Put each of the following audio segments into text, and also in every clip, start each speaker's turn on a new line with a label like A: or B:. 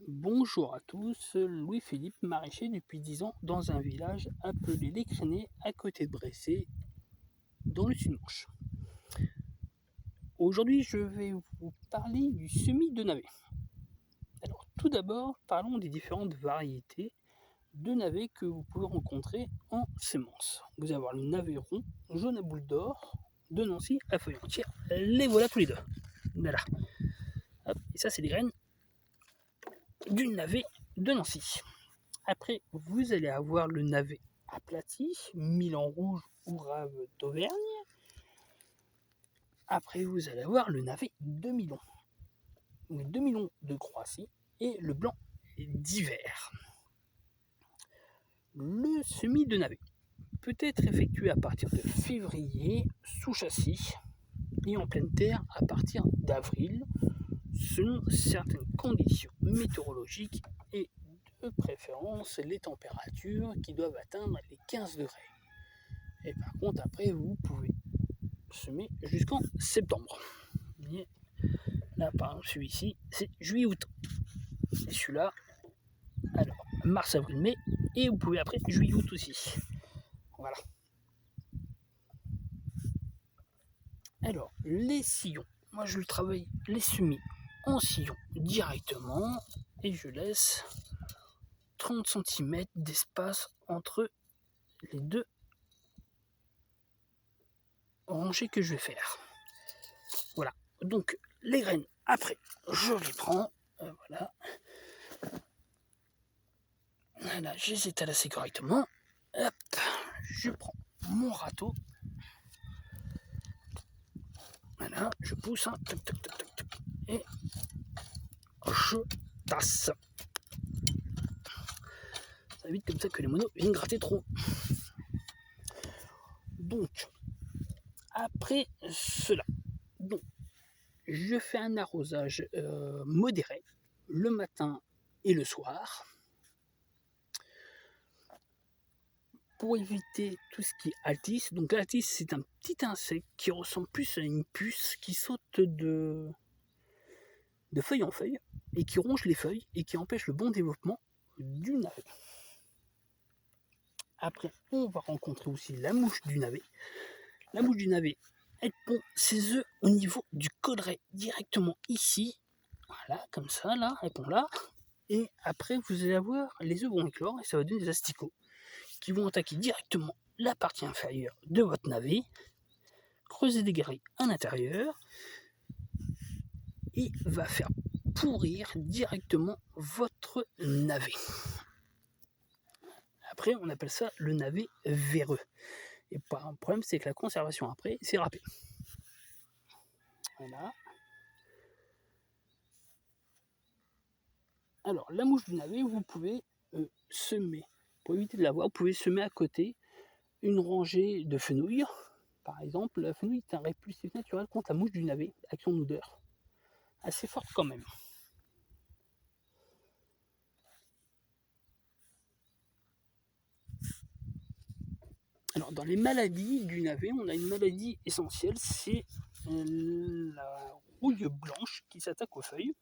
A: Bonjour à tous, Louis-Philippe, maraîcher depuis 10 ans dans un village appelé Les Crénés, à côté de Bressé, dans le Sud-Manche. Aujourd'hui, je vais vous parler du semis de navets. Alors, tout d'abord, parlons des différentes variétés de navets que vous pouvez rencontrer en semences. Vous allez avoir le navet rond, jaune à boule d'or, de Nancy à feuilles entières. Les voilà tous les deux. Voilà. Hop, et ça, c'est les graines du navet de Nancy. Après, vous allez avoir le navet aplati, Milan rouge ou rave d'Auvergne. Après, vous allez avoir le navet demi-long, le demi-long de Croatie et le blanc d'hiver. Le semis de navet peut être effectué à partir de février sous châssis et en pleine terre à partir d'avril, selon certaines conditions météorologiques et de préférence les températures qui doivent atteindre les 15 degrés. Et par contre, après, vous pouvez semer jusqu'en septembre. Mais là, par exemple, celui-ci, c'est juillet-août. Et celui-là, alors, mars, avril, mai. Et vous pouvez après juillet-août aussi. Voilà. Alors, les sillons. Moi, je le travaille les semis en sillon directement. Et je laisse 30 cm d'espace entre les deux rangées que je vais faire. Voilà. Donc, les graines, après, je les prends. Voilà. Voilà, je les étale assez correctement. Hop, je prends mon râteau. Voilà, je pousse, hein, toc, toc, toc, toc, toc, et je tasse. Ça évite comme ça que les moineaux viennent gratter trop. Donc, après cela, donc, je fais un arrosage modéré le matin et le soir pour éviter tout ce qui est altis. Donc l'altis, c'est un petit insecte qui ressemble plus à une puce qui saute de feuille en feuille et qui ronge les feuilles et qui empêche le bon développement du navet. Après, on va rencontrer aussi la mouche du navet. La mouche du navet, elle pond ses œufs au niveau du colleret, directement ici. Voilà, comme ça, là, elle pond là. Et après, vous allez avoir, les œufs vont éclore et ça va donner des asticots qui vont attaquer directement la partie inférieure de votre navet, creuser des galeries à l'intérieur et va faire pourrir directement votre navet. Après, on appelle ça le navet véreux. Et le problème, c'est que la conservation après, c'est râpé. Voilà. Alors, la mouche du navet, vous pouvez semer, pour éviter de la voir, vous pouvez semer à côté une rangée de fenouil. Par exemple, la fenouil est un répulsif naturel contre la mouche du navet, avec son odeur. Assez forte quand même. Alors, dans les maladies du navet, on a une maladie essentielle, c'est la rouille blanche qui s'attaque aux feuilles.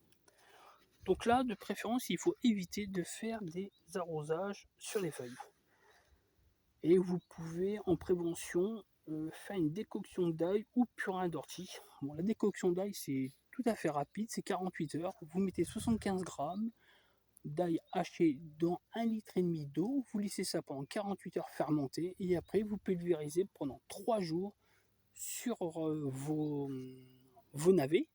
A: Donc là, de préférence, il faut éviter de faire des arrosages sur les feuilles. Et vous pouvez, en prévention, faire une décoction d'ail ou purin d'ortie. Bon, la décoction d'ail, c'est tout à fait rapide, c'est 48 heures. Vous mettez 75 grammes d'ail haché dans 1,5 litre d'eau. Vous laissez ça pendant 48 heures fermenter et après, vous pulvérisez pendant 3 jours sur vos navets.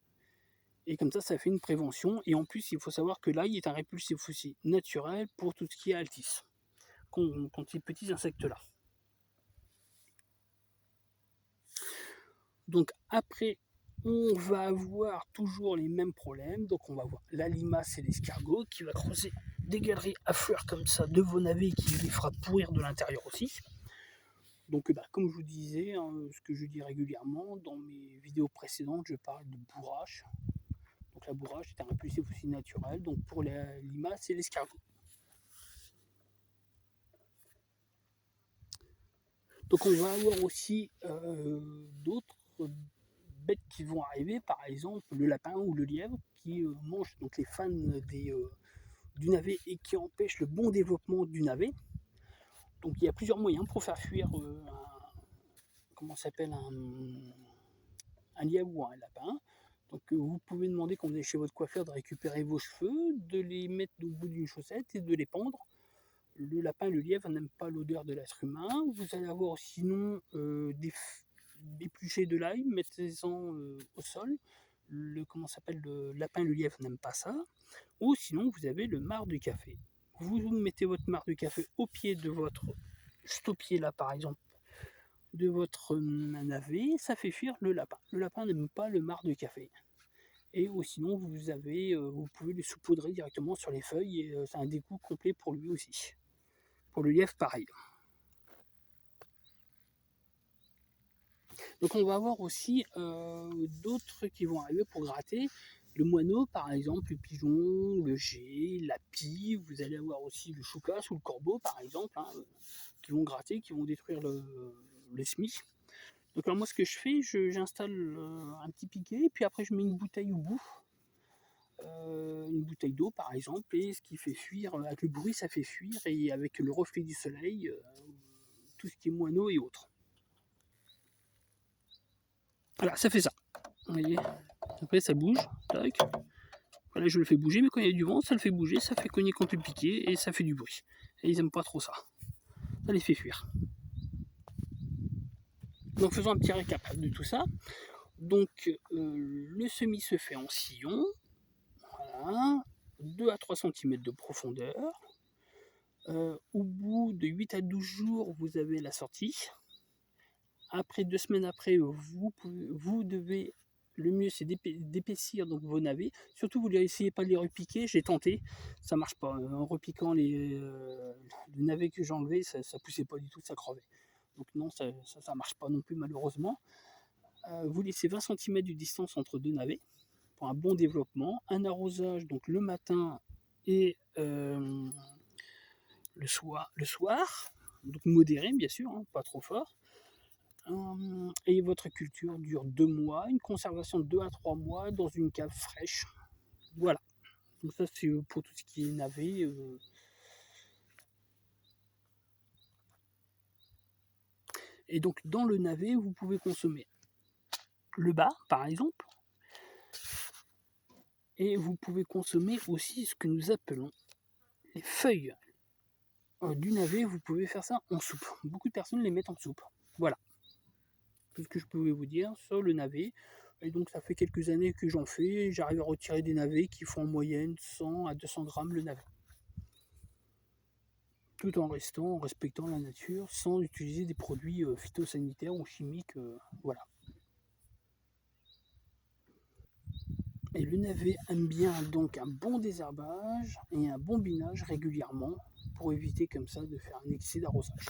A: Et comme ça fait une prévention. Et en plus, il faut savoir que l'ail est un répulsif aussi naturel pour tout ce qui est altis, contre ces petits insectes-là. Donc après, on va avoir toujours les mêmes problèmes. Donc on va avoir la limace et l'escargot qui va creuser des galeries à fleurs comme ça de vos navets qui les fera pourrir de l'intérieur aussi. Donc comme je vous disais, hein, ce que je dis régulièrement dans mes vidéos précédentes, je parle de bourrache. Donc la bourrache est un répulsif aussi naturel, donc pour la limace et l'escargot. Donc on va avoir aussi d'autres bêtes qui vont arriver, par exemple le lapin ou le lièvre qui mangent donc les fans du navet et qui empêche le bon développement du navet. Donc il y a plusieurs moyens pour faire fuir comment s'appelle un lièvre ou un lapin. Donc vous pouvez demander quand vous allez chez votre coiffeur de récupérer vos cheveux, de les mettre au bout d'une chaussette et de les pendre. Le lapin et le lièvre n'aiment pas l'odeur de l'être humain. Vous allez avoir sinon éplucher de l'ail, mettez-en au sol. Comment s'appelle, le lapin et le lièvre n'aiment pas ça. Ou sinon vous avez le marc de café. Vous mettez votre marc de café au pied de votre, juste au pied là par exemple, de votre navet, ça fait fuir le lapin. Le lapin n'aime pas le marc de café. Et ou sinon vous pouvez le saupoudrer directement sur les feuilles et c'est un dégoût complet pour lui aussi. Pour le lièvre pareil. Donc on va avoir aussi d'autres qui vont arriver pour gratter. Le moineau par exemple, le pigeon, le geai, la pie, vous allez avoir aussi le choucas ou le corbeau par exemple, qui vont gratter, qui vont détruire le semis. Donc alors moi ce que je fais, j'installe un petit piquet, puis après je mets une bouteille au bout, une bouteille d'eau par exemple, et ce qui fait fuir, avec le bruit ça fait fuir, et avec le reflet du soleil, tout ce qui est moineau et autres. Voilà, ça fait ça. Vous voyez, après ça bouge, tac. Voilà, je le fais bouger, mais quand il y a du vent, ça le fait bouger, ça fait cogner contre le piquet, et ça fait du bruit. Et ils aiment pas trop ça. Ça les fait fuir. Donc faisons un petit récap de tout ça. Donc le semis se fait en sillon, voilà, 2 à 3 cm de profondeur. Au bout de 8 à 12 jours, vous avez la sortie. Après 2 semaines après, vous devez, le mieux c'est d'épaissir donc vos navets. Surtout vous n'essayez pas de les repiquer, j'ai tenté, ça marche pas. En repiquant le navet que j'ai enlevé, ça poussait pas du tout, ça crevait. Donc non, ça marche pas non plus malheureusement. Vous laissez 20 cm de distance entre deux navets pour un bon développement. Un arrosage donc le matin et le soir, donc modéré bien sûr, pas trop fort. Et votre culture dure 2 mois, une conservation de 2 à 3 mois dans une cave fraîche. Voilà. Donc ça c'est pour tout ce qui est navet. Et donc dans le navet, vous pouvez consommer le bas par exemple. Et vous pouvez consommer aussi ce que nous appelons les feuilles du navet. Vous pouvez faire ça en soupe. Beaucoup de personnes les mettent en soupe. Voilà. Tout ce que je pouvais vous dire sur le navet. Et donc ça fait quelques années que j'en fais, j'arrive à retirer des navets qui font en moyenne 100 à 200 grammes le navet. Tout en respectant la nature, sans utiliser des produits phytosanitaires ou chimiques, voilà. Et le navet aime bien donc un bon désherbage et un bon binage régulièrement pour éviter comme ça de faire un excès d'arrosage.